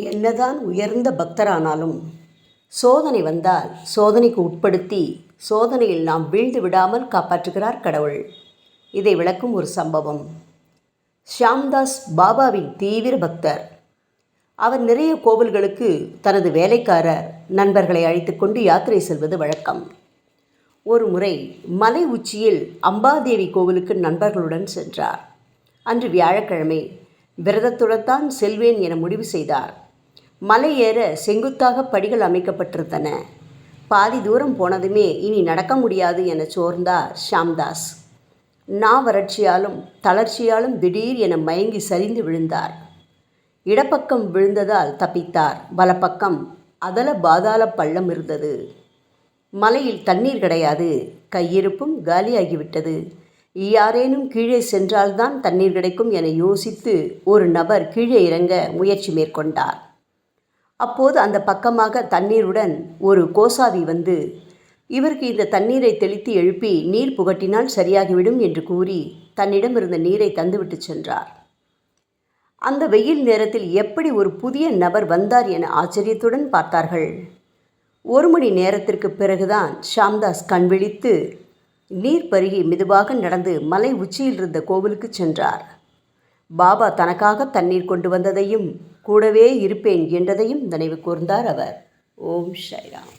என்னதான் உயர்ந்த பக்தரானாலும் சோதனை வந்தால் சோதனைக்கு உட்படுத்தி சோதனையில் நாம் வீழ்ந்து விடாமல் காப்பாற்றுகிறார் கடவுள். இதை விளக்கும் ஒரு சம்பவம். ஷியாம்தாஸ் பாபாவின் தீவிர பக்தர். அவர் நிறைய கோவில்களுக்கு தனது வேலைக்காரர் நண்பர்களை அழைத்து கொண்டு யாத்திரை செல்வது வழக்கம். ஒரு முறை மலை உச்சியில் அம்பாதேவி கோவிலுக்கு நண்பர்களுடன் சென்றார். அன்று வியாழக்கிழமை. விரதத்துடன் தான் செல்வேன் என முடிவு செய்தார். மலை ஏற செங்குத்தாக படிகள் அமைக்கப்பட்டிருந்தன. பாதி தூரம் போனதுமே இனி நடக்க முடியாது என சோர்ந்தார் ஷியாம்தாஸ். வறட்சியாலும் தளர்ச்சியாலும் திடீர் என மயங்கி சரிந்து விழுந்தார். இடப்பக்கம் விழுந்ததால் தப்பித்தார். வலப்பக்கம் அதல பாதாள பள்ளம் இருந்தது. மலையில் தண்ணீர் கிடையாது. கையிருப்பும் காலியாகிவிட்டது. யாரேனும் கீழே சென்றால்தான் தண்ணீர் கிடைக்கும் என யோசித்து ஒரு நபர் கீழே இறங்க முயற்சி மேற்கொண்டார். அப்போது அந்த பக்கமாக தண்ணீருடன் ஒரு கோசாவி வந்து இவருக்கு இந்த தண்ணீரை தெளித்து எழுப்பி நீர் புகட்டினால் சரியாகிவிடும் என்று கூறி தன்னிடம் இருந்த நீரை தந்துவிட்டு சென்றார். அந்த வெயில் நேரத்தில் எப்படி ஒரு புதிய நபர் வந்தார் என ஆச்சரியத்துடன் பார்த்தார்கள். 1 மணி நேரத்திற்கு பிறகுதான் ஷியாம்தாஸ் கண் விழித்து நீர் பருகி மெதுவாக நடந்து மலை உச்சியில் இருந்த கோவிலுக்கு சென்றார். பாபா தனக்காக தண்ணீர் கொண்டு வந்ததையும் கூடவே இருப்பேன் என்றதையும் நினைவு கூர்ந்தார் அவர். ஓம் சாய்ராம்.